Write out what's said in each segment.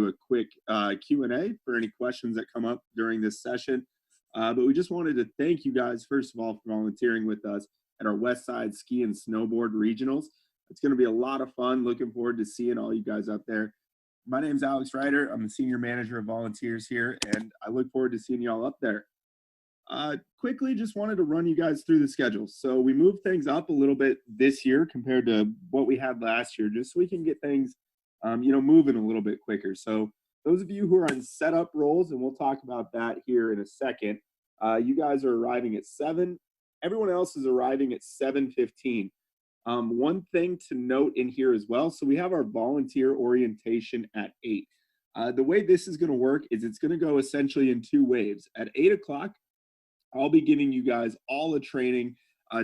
a quick Q&A for any questions that come up during this session. But we just wanted to thank you guys, first of all, for volunteering with us at our West Side Ski and Snowboard Regionals. It's going to be a lot of fun. Looking forward to seeing all you guys up there. My name's Alex Ryder. I'm the Senior Manager of Volunteers here, and I look forward to seeing y'all up there. Quickly, just wanted to run you guys through the schedule. So we moved things up a little bit this year compared to what we had last year, just so we can get things, moving a little bit quicker. So those of you who are on setup roles, and we'll talk about that here in a second, you guys are arriving at 7. Everyone else is arriving at 7:15. One thing to note in here as well, so we have our volunteer orientation at 8. The way this is going to work is it's going to go essentially in 2 waves. At 8 o'clock, I'll be giving you guys all the training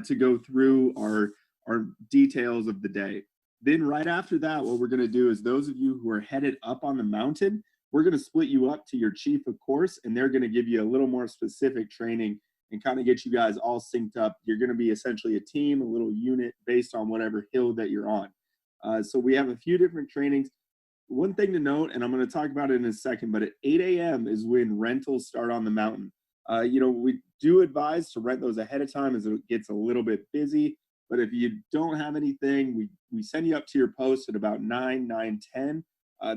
to go through our details of the day. Then right after that, what we're going to do is those of you who are headed up on the mountain, we're going to split you up to your chief of course, and they're going to give you a little more specific training and kind of get you guys all synced up. You're going to be essentially a team, a little unit based on whatever hill that you're on. So we have a few different trainings. One thing to note, and I'm going to talk about it in a second, but at 8 a.m. is when rentals start on the mountain. We do advise to rent those ahead of time as it gets a little bit busy. But if you don't have anything, we send you up to your post at about 9:10.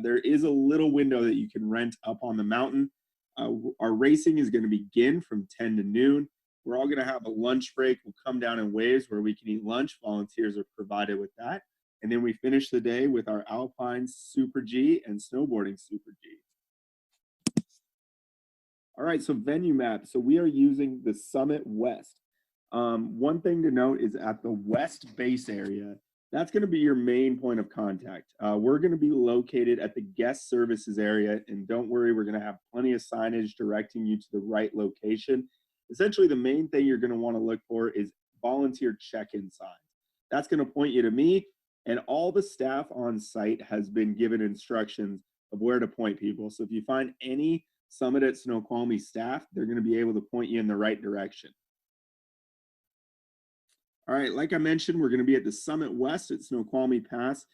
There is a little window that you can rent up on the mountain. Our racing is going to begin from 10 to noon. We're all going to have a lunch break. We'll come down in waves where we can eat lunch. Volunteers are provided with that. And then we finish the day with our Alpine Super G and Snowboarding Super G. All right, so venue map. So we are using the Summit West. One thing to note is at the West Base area, that's going to be your main point of contact. We're going to be located at the guest services area, and don't worry, we're going to have plenty of signage directing you to the right location. Essentially, the main thing you're going to want to look for is volunteer check-in signs. That's going to point you to me, and all the staff on site has been given instructions of where to point people. So if you find any Summit at Snoqualmie staff, they're going to be able to point you in the right direction. All right, like I mentioned, we're going to be at the Summit West at Snoqualmie Pass.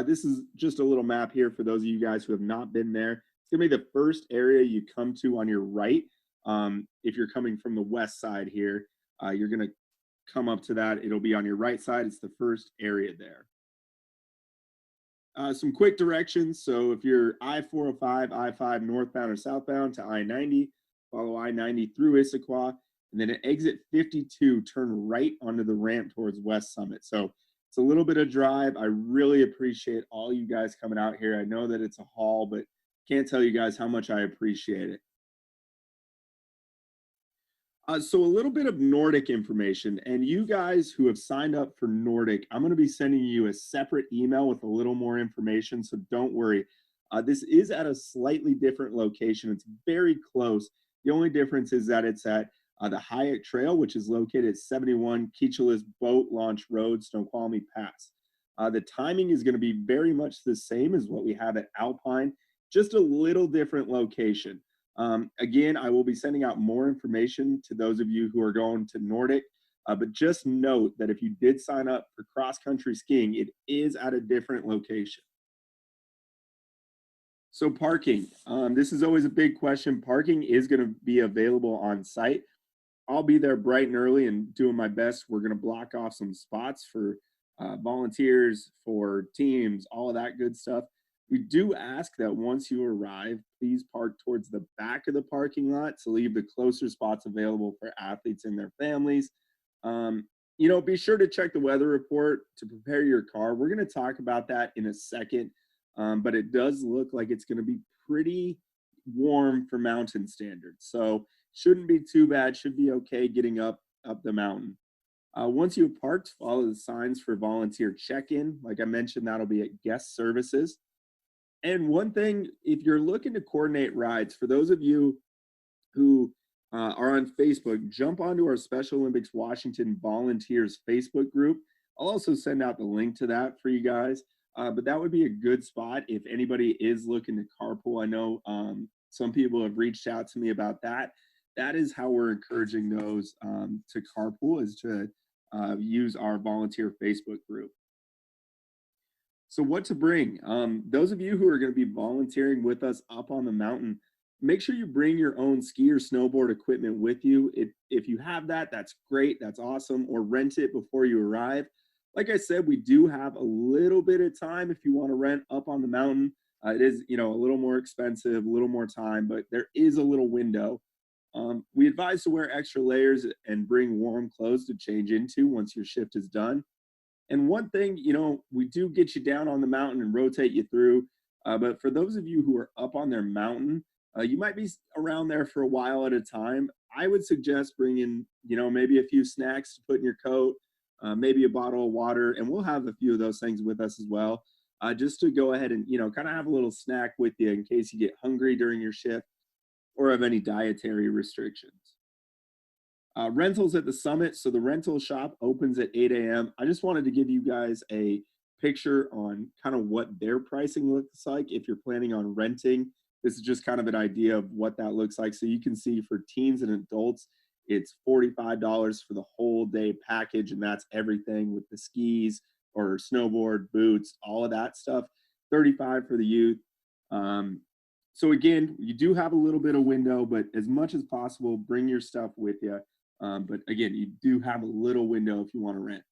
This is just a little map here for those of you guys who have not been there. It's going to be the first area you come to on your right. If you're coming from the west side here, you're going to come up to that. It'll be on your right side. It's the first area there. Some quick directions. So if you're I-405, I-5 northbound or southbound to I-90, follow I-90 through Issaquah, and then at exit 52, turn right onto the ramp towards West Summit. So it's a little bit of drive. I really appreciate all you guys coming out here. I know that it's a haul, but can't tell you guys how much I appreciate it. So a little bit of Nordic information, and you guys who have signed up for Nordic, I'm going to be sending you a separate email with a little more information, so don't worry. This is at a slightly different location. It's very close. The only difference is that it's at the Hyatt Trail, which is located at 71 Keechelis Boat Launch Road, Snoqualmie Pass. The timing is going to be very much the same as what we have at Alpine, just a little different location. Again, I will be sending out more information to those of you who are going to Nordic, but just note that if you did sign up for cross-country skiing, it is at a different location. So parking, this is always a big question. Parking is going to be available on site. I'll be there bright and early and doing my best. We're going to block off some spots for volunteers, for teams, all of that good stuff. We do ask that once you arrive, please park towards the back of the parking lot to leave the closer spots available for athletes and their families. Be sure to check the weather report to prepare your car. We're going to talk about that in a second, but it does look like it's going to be pretty warm for mountain standards. So shouldn't be too bad, should be okay getting up the mountain. Once you've parked, follow the signs for volunteer check-in. Like I mentioned, that'll be at guest services. And one thing, if you're looking to coordinate rides, for those of you who are on Facebook, jump onto our Special Olympics Washington Volunteers Facebook group. I'll also send out the link to that for you guys. But that would be a good spot if anybody is looking to carpool. I know some people have reached out to me about that. That is how we're encouraging those to carpool, is to use our volunteer Facebook group. So what to bring? Those of you who are going to be volunteering with us up on the mountain, make sure you bring your own ski or snowboard equipment with you. If you have that, that's great, that's awesome, or rent it before you arrive. Like I said, we do have a little bit of time if you want to rent up on the mountain. It is, a little more expensive, a little more time, but there is a little window. We advise to wear extra layers and bring warm clothes to change into once your shift is done. And one thing, we do get you down on the mountain and rotate you through. But for those of you who are up on their mountain, you might be around there for a while at a time. I would suggest bringing, maybe a few snacks to put in your coat, maybe a bottle of water, and we'll have a few of those things with us as well, just to go ahead and, kind of have a little snack with you in case you get hungry during your shift or have any dietary restrictions. Rentals at the summit. So the rental shop opens at 8 a.m. I just wanted to give you guys a picture on kind of what their pricing looks like if you're planning on renting. This is just kind of an idea of what that looks like. So you can see for teens and adults, it's $45 for the whole day package, and that's everything with the skis or snowboard, boots, all of that stuff. $35 for the youth. So again, you do have a little bit of window, but as much as possible, bring your stuff with you. But again, you do have a little window if you want to rent.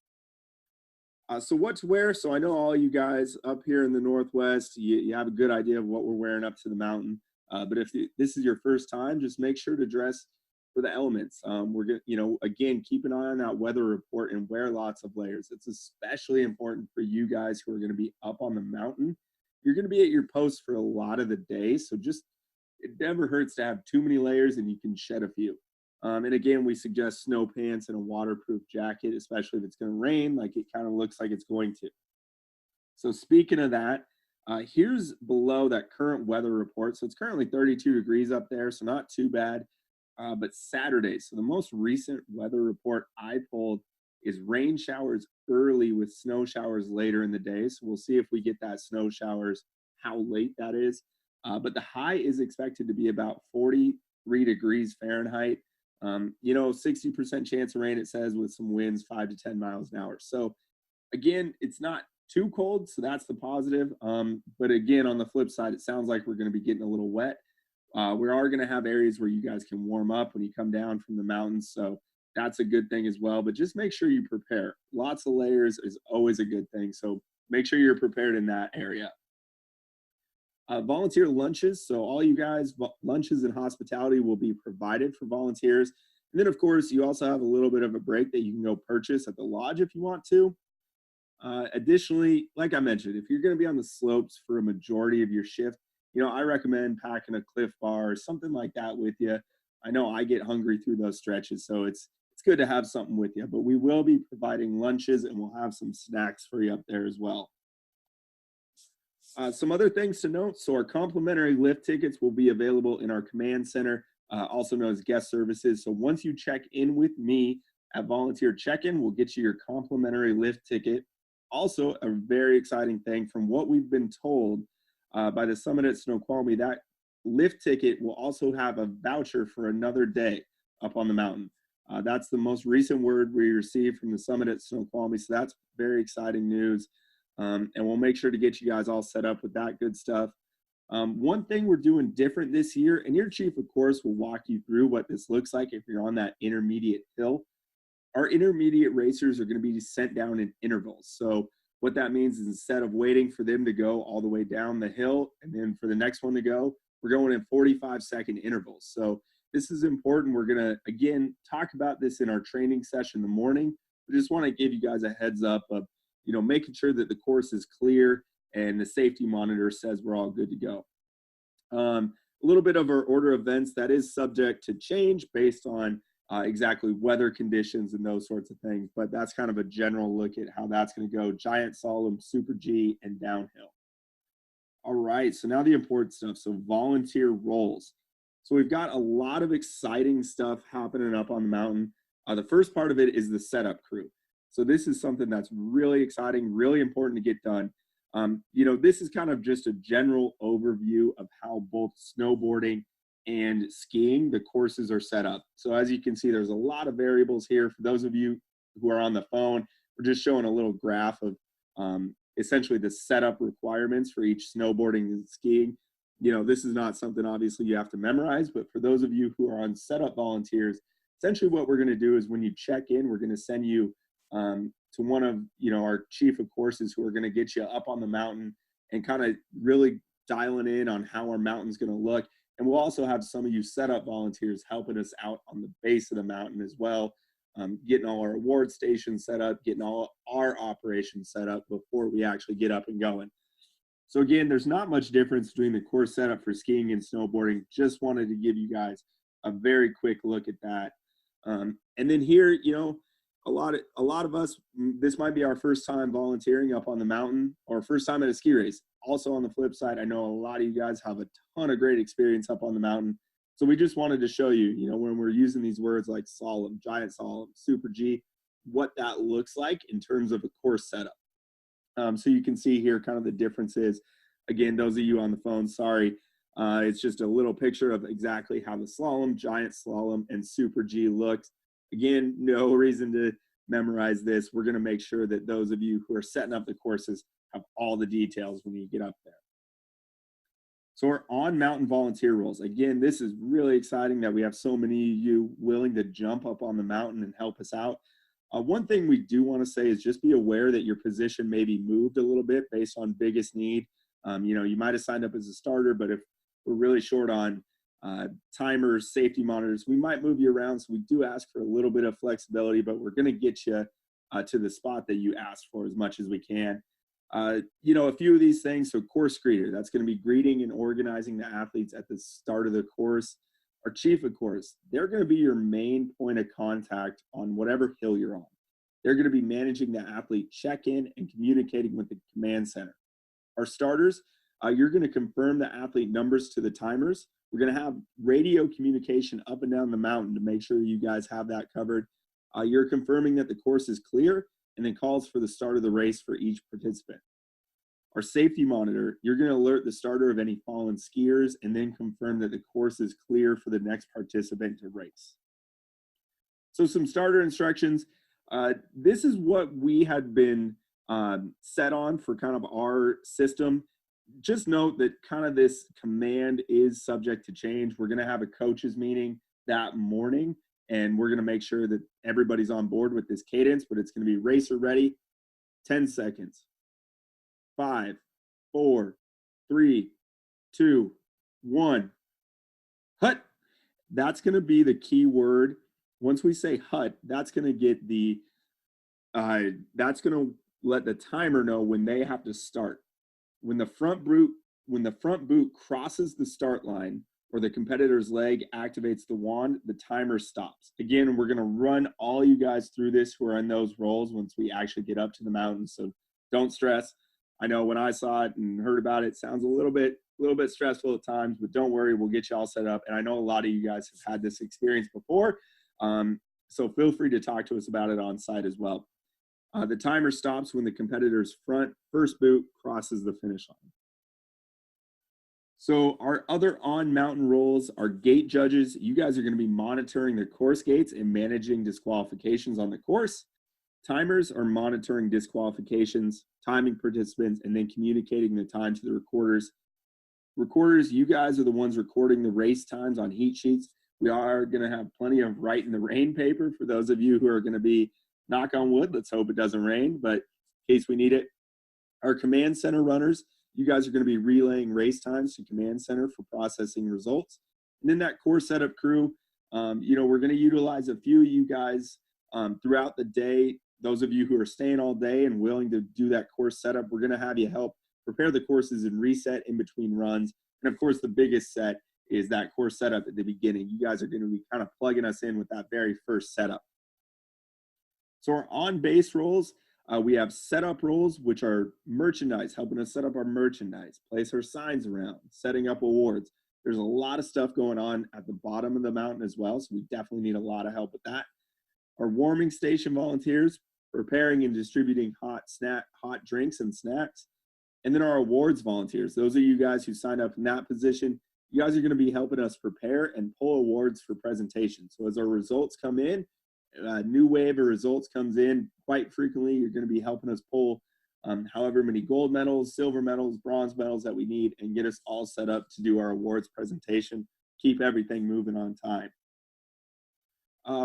So what to wear? So I know all you guys up here in the Northwest, you have a good idea of what we're wearing up to the mountain. But if this is your first time, just make sure to dress for the elements. We're going to, again, keep an eye on that weather report and wear lots of layers. It's especially important for you guys who are going to be up on the mountain. You're going to be at your post for a lot of the day. So it never hurts to have too many layers and you can shed a few. And again, we suggest snow pants and a waterproof jacket, especially if it's going to rain, like it kind of looks like it's going to. So speaking of that, here's below that current weather report. So it's currently 32 degrees up there, so not too bad. But Saturday, so the most recent weather report I pulled is rain showers early with snow showers later in the day. So we'll see if we get that snow showers, how late that is. But the high is expected to be about 43 degrees Fahrenheit. 60% chance of rain, it says, with some winds 5 to 10 miles an hour. So again, it's not too cold, so that's the positive. But again, on the flip side, it sounds like we're going to be getting a little wet. We are going to have areas where you guys can warm up when you come down from the mountains. So that's a good thing as well. But just make sure you prepare. Lots of layers is always a good thing. So make sure you're prepared in that area. Volunteer lunches. So all you guys, lunches and hospitality will be provided for volunteers. And then, of course, you also have a little bit of a break that you can go purchase at the lodge if you want to. Additionally, like I mentioned, if you're going to be on the slopes for a majority of your shift, I recommend packing a Cliff Bar or something like that with you. I know I get hungry through those stretches, so it's good to have something with you. But we will be providing lunches and we'll have some snacks for you up there as well. Some other things to note. So our complimentary lift tickets will be available in our command center, also known as guest services. So once you check in with me at volunteer check-in, we'll get you your complimentary lift ticket. Also, a very exciting thing from what we've been told by the summit at Snoqualmie, that lift ticket will also have a voucher for another day up on the mountain. That's the most recent word we received from the summit at Snoqualmie. So that's very exciting news. And we'll make sure to get you guys all set up with that good stuff. One thing we're doing different this year, and your chief, of course, will walk you through what this looks like if you're on that intermediate hill. Our intermediate racers are going to be sent down in intervals. So what that means is instead of waiting for them to go all the way down the hill and then for the next one to go, we're going in 45-second intervals. So this is important. We're going to, again, talk about this in our training session in the morning. We just want to give you guys a heads up of, making sure that the course is clear and the safety monitor says we're all good to go. A little bit of our order of events that is subject to change based on exactly weather conditions and those sorts of things, but that's kind of a general look at how that's going to go: giant slalom, super G, and downhill. All right, so now the important stuff. So volunteer roles. So we've got a lot of exciting stuff happening up on the mountain. The first part of it is the setup crew. So this is something that's really exciting, really important to get done. This is kind of just a general overview of how both snowboarding and skiing, the courses are set up. So as you can see, there's a lot of variables here. For those of you who are on the phone, we're just showing a little graph of essentially the setup requirements for each snowboarding and skiing. This is not something obviously you have to memorize, but for those of you who are on setup volunteers, essentially what we're going to do is when you check in, we're going to send you to one of our chief of courses who are going to get you up on the mountain and kind of really dialing in on how our mountain's going to look. And we'll also have some of you setup volunteers helping us out on the base of the mountain as well, getting all our award stations set up, getting all our operations set up before we actually get up and going. So again, there's not much difference between the course setup for skiing and snowboarding. Just wanted to give you guys a very quick look at that. And then here, a lot of us, this might be our first time volunteering up on the mountain or first time at a ski race. Also on the flip side, I know a lot of you guys have a ton of great experience up on the mountain. So we just wanted to show you, when we're using these words like slalom, giant slalom, super G, what that looks like in terms of a course setup. So you can see here kind of the differences. Again, those of you on the phone, sorry. It's just a little picture of exactly how the slalom, giant slalom, and super G looks. Again, no reason to memorize this. We're going to make sure that those of you who are setting up the courses have all the details when you get up there. So our on-mountain volunteer roles. Again, this is really exciting that we have so many of you willing to jump up on the mountain and help us out. One thing we do want to say is just be aware that your position may be moved a little bit based on biggest need. You might have signed up as a starter, but if we're really short on timers, safety monitors, we might move you around. So we do ask for a little bit of flexibility, but we're going to get you to the spot that you asked for as much as we can. A few of these things. So course greeter, that's going to be greeting and organizing the athletes at the start of the course. Our chief of course, they're going to be your main point of contact on whatever hill you're on. They're going to be managing the athlete check-in and communicating with the command center. Our starters, you're going to confirm the athlete numbers to the timers. We're going to have radio communication up and down the mountain to make sure you guys have that covered. You're confirming that the course is clear and then calls for the start of the race for each participant. Our safety monitor, you're going to alert the starter of any fallen skiers and then confirm that the course is clear for the next participant to race. So some starter instructions. This is what we had been set on for kind of our system. Just note that kind of this command is subject to change. We're going to have a coaches meeting that morning, and we're going to make sure that everybody's on board with this cadence, but it's going to be racer ready, 10 seconds. 5, 4, 3, 2, 1. Hut. That's going to be the key word. Once we say hut, that's going to get that's going to let the timer know when they have to start. When the front boot crosses the start line or the competitor's leg activates the wand, the timer stops. Again, we're going to run all you guys through this who are in those roles once we actually get up to the mountain. So don't stress. I know when I saw it and heard about it, it sounds a little bit stressful at times, but don't worry, we'll get you all set up. And I know a lot of you guys have had this experience before, so feel free to talk to us about it on site as well. The timer stops when the competitor's first boot crosses the finish line. So our other on-mountain roles are gate judges. You guys are going to be monitoring the course gates and managing disqualifications on the course. Timers are monitoring disqualifications, timing participants, and then communicating the time to the recorders. Recorders, you guys are the ones recording the race times on heat sheets. We are going to have plenty of write in the rain paper for those of you who are going to be, knock on wood, let's hope it doesn't rain, but in case we need it. Our command center runners, you guys are going to be relaying race times to command center for processing results. And then that course setup crew, we're going to utilize a few of you guys throughout the day. Those of you who are staying all day and willing to do that course setup, we're going to have you help prepare the courses and reset in between runs. And of course, the biggest set is that course setup at the beginning. You guys are going to be kind of plugging us in with that very first setup. So our on-base roles, we have setup roles, which are merchandise, helping us set up our merchandise, place our signs around, setting up awards. There's a lot of stuff going on at the bottom of the mountain as well, so we definitely need a lot of help with that. Our warming station volunteers, preparing and distributing hot drinks and snacks. And then our awards volunteers, those of you guys who signed up in that position, you guys are going to be helping us prepare and pull awards for presentation. So as our results come in, a new wave of results comes in quite frequently, you're going to be helping us pull however many gold medals, silver medals, bronze medals that we need, and get us all set up to do our awards presentation, keep everything moving on time.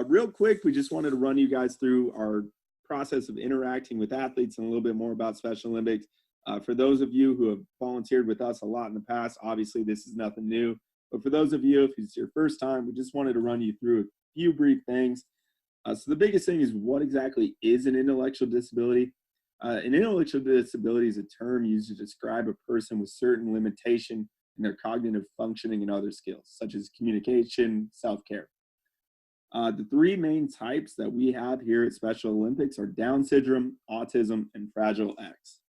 Real quick, we just wanted to run you guys through our process of interacting with athletes and a little bit more about Special Olympics. For those of you who have volunteered with us a lot in the past, obviously this is nothing new. But for those of you, if it's your first time, we just wanted to run you through a few brief things. So the biggest thing is, what exactly is an intellectual disability? An intellectual disability is a term used to describe a person with certain limitation in their cognitive functioning and other skills, such as communication, self-care. The three main types that we have here at Special Olympics are Down syndrome, autism, and Fragile X.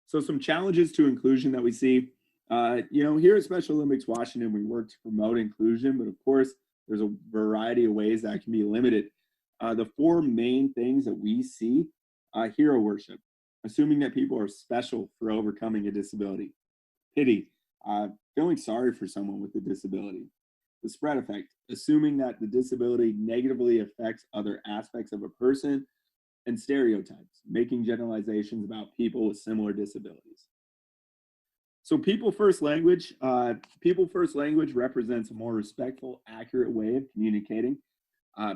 So some challenges to inclusion that we see. Here at Special Olympics Washington, we work to promote inclusion, but of course, there's a variety of ways that can be limited. The four main things that we see: hero worship, assuming that people are special for overcoming a disability; pity, feeling sorry for someone with a disability; the spread effect, assuming that the disability negatively affects other aspects of a person; and stereotypes, making generalizations about people with similar disabilities. So people first language represents a more respectful, accurate way of communicating.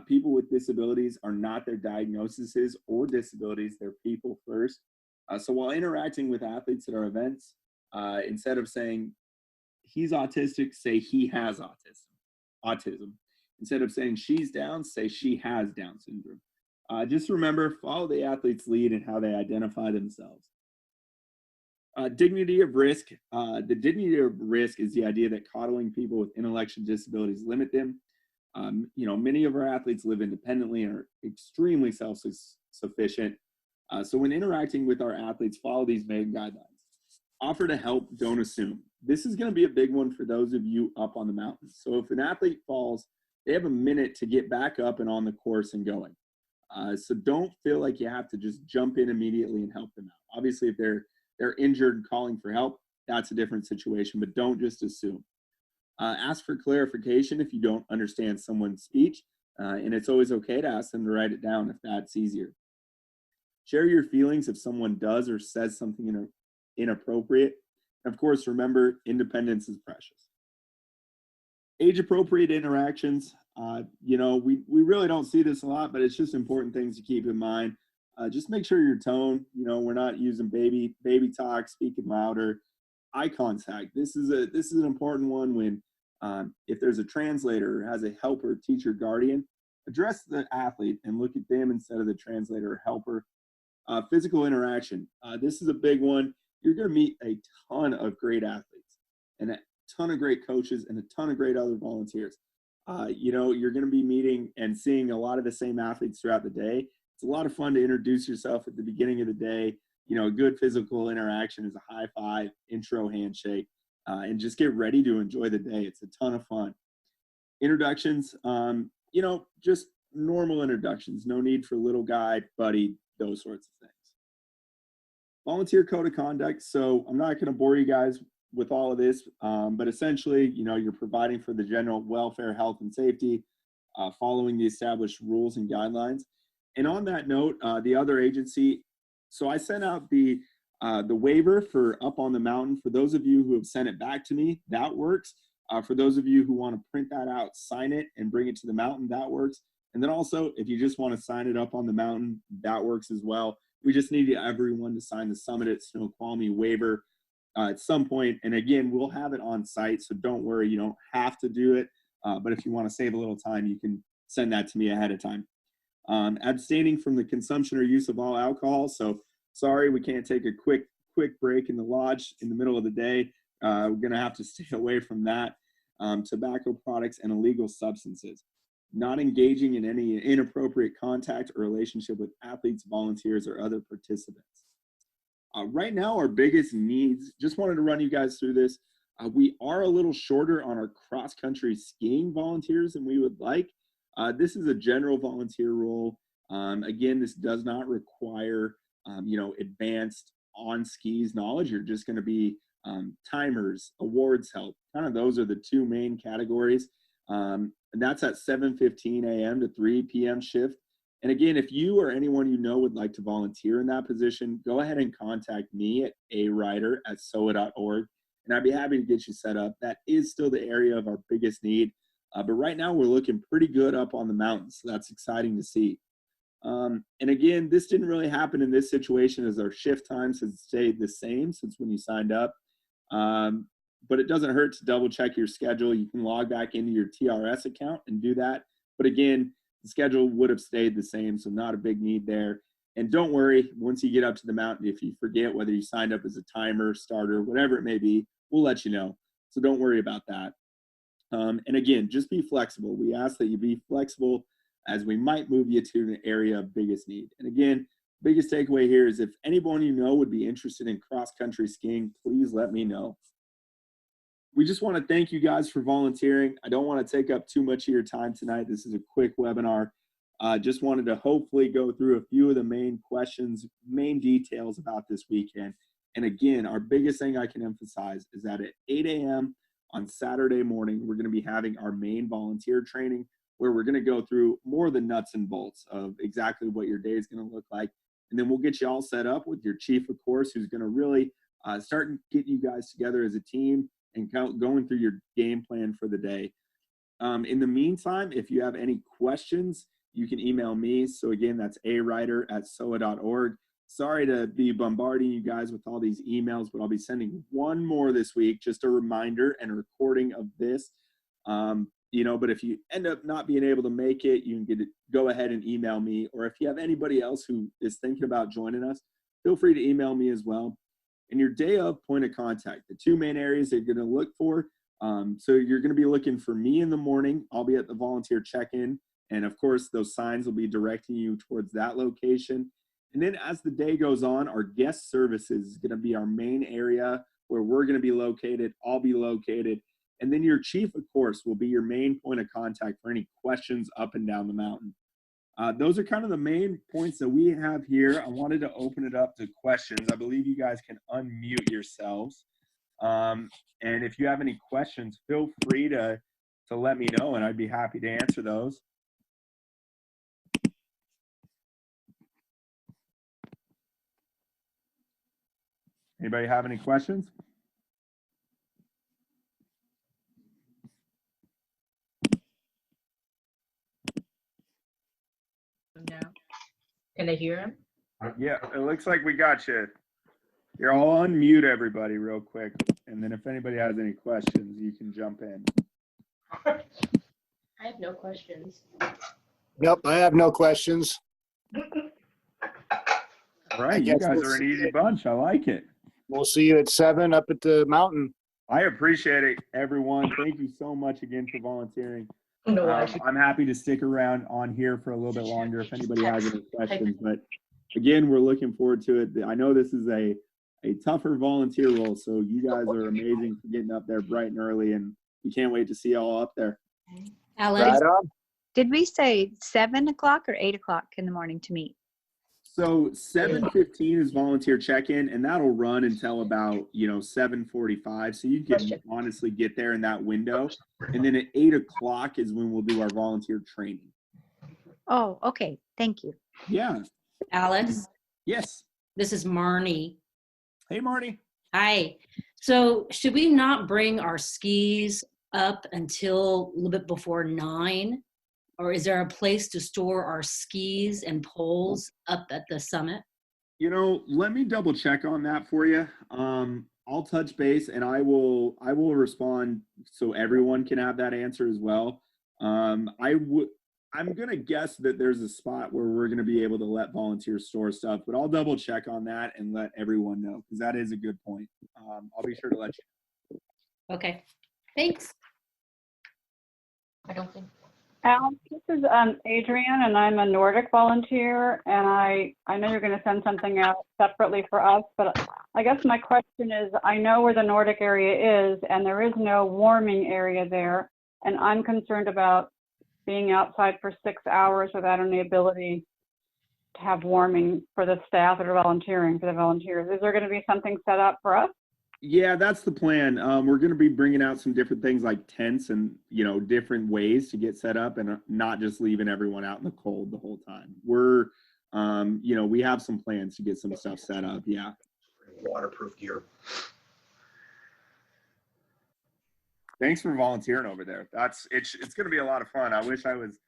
People with disabilities are not their diagnoses or disabilities, they're people first. So while interacting with athletes at our events, instead of saying he's autistic, say he has autism. Instead of saying she's down, say she has Down syndrome. Just remember, follow the athlete's lead in how they identify themselves. Dignity of risk. The dignity of risk is the idea that coddling people with intellectual disabilities limit them. Many of our athletes live independently and are extremely self-sufficient. So when interacting with our athletes, follow these main guidelines. Offer to help, don't assume. This is going to be a big one for those of you up on the mountain. So if an athlete falls, they have a minute to get back up and on the course and going. So don't feel like you have to just jump in immediately and help them out. Obviously, if they're injured and calling for help, that's a different situation, but don't just assume. Ask for clarification if you don't understand someone's speech, and it's always okay to ask them to write it down if that's easier. Share your feelings if someone does or says something inappropriate. And of course, remember, independence is precious. Age-appropriate interactions. We really don't see this a lot, but it's just important things to keep in mind. Just make sure your tone, we're not using baby talk, speaking louder. Eye contact. This is an important one when if there's a translator or has a helper, teacher, guardian, address the athlete and look at them instead of the translator or helper. Physical interaction. This is a big one. You're going to meet a ton of great athletes and a ton of great coaches and a ton of great other volunteers. You're going to be meeting and seeing a lot of the same athletes throughout the day. It's a lot of fun to introduce yourself at the beginning of the day. A good physical interaction is a high five, intro handshake, and just get ready to enjoy the day. It's a ton of fun. Introductions, just normal introductions. No need for little guy, buddy, those sorts of things. Volunteer code of conduct. So I'm not going to bore you guys with all of this, but essentially, you're providing for the general welfare, health, and safety, following the established rules and guidelines. And on that note, the other agency, so I sent out the waiver for Up on the Mountain. For those of you who have sent it back to me, that works. For those of you who want to print that out, sign it, and bring it to the mountain, that works. And then also, if you just want to sign it up on the mountain, that works as well. We just need everyone to sign the Summit at Snoqualmie waiver at some point. And again, we'll have it on site, so don't worry, you don't have to do it. But if you want to save a little time, you can send that to me ahead of time. Abstaining from the consumption or use of all alcohol. So sorry, we can't take a quick break in the lodge in the middle of the day. We're going to have to stay away from that. Tobacco products and illegal substances. Not engaging in any inappropriate contact or relationship with athletes, volunteers, or other participants. Right now, our biggest needs, just wanted to run you guys through this. We are a little shorter on our cross-country skiing volunteers than we would like. This is a general volunteer role. Again, this does not require, advanced on skis knowledge. You're just going to be timers, awards help. Kind of those are the two main categories. And that's at 7:15 a.m. to 3 p.m. shift. And again, if you or anyone you know would like to volunteer in that position, go ahead and contact me at awriter@sowa.org, and I'd be happy to get you set up. That is still the area of our biggest need, but right now we're looking pretty good up on the mountains, so that's exciting to see. And again, this didn't really happen in this situation as our shift times has stayed the same since when you signed up. But it doesn't hurt to double check your schedule. You can log back into your TRS account and do that. But again, the schedule would have stayed the same, so not a big need there. And don't worry, once you get up to the mountain, if you forget whether you signed up as a timer, starter, whatever it may be, we'll let you know. So don't worry about that. And again, just be flexible. We ask that you be flexible as we might move you to an area of biggest need. And again, biggest takeaway here is if anyone you know would be interested in cross-country skiing, please let me know. We just want to thank you guys for volunteering. I don't want to take up too much of your time tonight. This is a quick webinar. Just wanted to hopefully go through a few of the main questions, main details about this weekend. And again, our biggest thing I can emphasize is that at 8 a.m. on Saturday morning, we're going to be having our main volunteer training where we're going to go through more of the nuts and bolts of exactly what your day is going to look like. And then we'll get you all set up with your chief, of course, who's going to really start getting you guys together as a team and going through your game plan for the day. In the meantime, if you have any questions, you can email me. So again, that's awriter@sowa.org. Sorry to be bombarding you guys with all these emails, but I'll be sending one more this week, just a reminder and a recording of this. But if you end up not being able to make it, you can go ahead and email me. Or if you have anybody else who is thinking about joining us, feel free to email me as well. And your day of point of contact, the two main areas that you're going to look for. So you're going to be looking for me in the morning. I'll be at the volunteer check-in. And of course, those signs will be directing you towards that location. And then as the day goes on, our guest services is going to be our main area where we're going to be located. I'll be located. And then your chief, of course, will be your main point of contact for any questions up and down the mountain. Those are kind of the main points that we have here. I wanted to open it up to questions. I believe you guys can unmute yourselves. And if you have any questions, feel free to let me know, and I'd be happy to answer those. Anybody have any questions? No. Can I hear him? Yeah, it looks like we got you. You're all unmute everybody real quick. And then if anybody has any questions, you can jump in. I have no questions. Nope, I have no questions. All right, you guys are an easy bunch. I like it. We'll see you at 7 up at the mountain. I appreciate it, everyone. Thank you so much again for volunteering. No, I'm happy to stick around on here for a little bit longer if anybody has any questions. But again, we're looking forward to it. I know this is a tougher volunteer role, so you guys are amazing for getting up there bright and early, and we can't wait to see you all up there. Alan, Right on. did we say 7 o'clock or 8 o'clock in the morning to meet? So 7:15 is volunteer check-in, and that'll run until about 7:45. So you can honestly get there in that window. And then at 8 o'clock is when we'll do our volunteer training. Oh, okay. Thank you. Yeah. Alex, Yes. this is Marnie. Hey, Marty. Hi. So should we not bring our skis up until a little bit before 9? Or is there a place to store our skis and poles up at the summit? Let me double check on that for you. I'll touch base and I will respond so everyone can have that answer as well. I'm gonna guess that there's a spot where we're gonna be able to let volunteers store stuff, but I'll double check on that and let everyone know because that is a good point. I'll be sure to let you know. Okay, thanks. I don't think. Alex, this is Adrienne, and I'm a Nordic volunteer, and I know you're going to send something out separately for us, but I guess my question is, I know where the Nordic area is, and there is no warming area there, and I'm concerned about being outside for 6 hours without any ability to have warming for the staff that are volunteering, for the volunteers. Is there going to be something set up for us? Yeah, that's the plan. We're going to be bringing out some different things like tents and, different ways to get set up and not just leaving everyone out in the cold the whole time. We have some plans to get some stuff set up. Yeah. Waterproof gear. Thanks for volunteering over there. It's going to be a lot of fun. I wish I was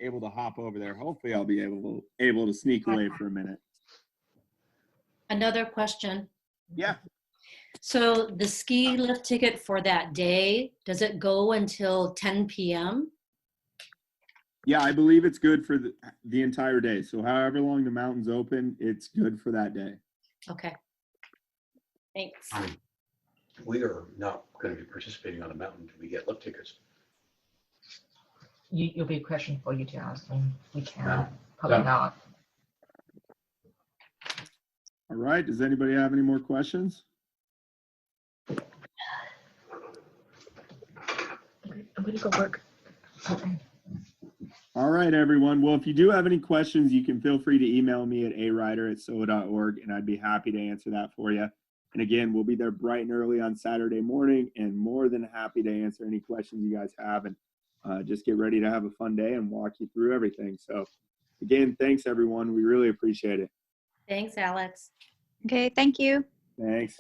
able to hop over there. Hopefully I'll be able to sneak away for a minute. Another question. Yeah. So the ski lift ticket for that day, does it go until 10 p.m.? Yeah, I believe it's good for the entire day. So however long the mountain's open, it's good for that day. Okay. Thanks. We are not going to be participating on the mountain until we get lift tickets. You'll be a question for you to ask them. We No. can't. Probably No. not. All right. Does anybody have any more questions? I'm gonna go work. Okay. All right, everyone. Well, if you do have any questions, you can feel free to email me at arider@sowa.org, and I'd be happy to answer that for you. And again, we'll be there bright and early on Saturday morning and more than happy to answer any questions you guys have and just get ready to have a fun day and walk you through everything. So again, thanks, everyone. We really appreciate it. Thanks, Alex. Okay, thank you. Thanks.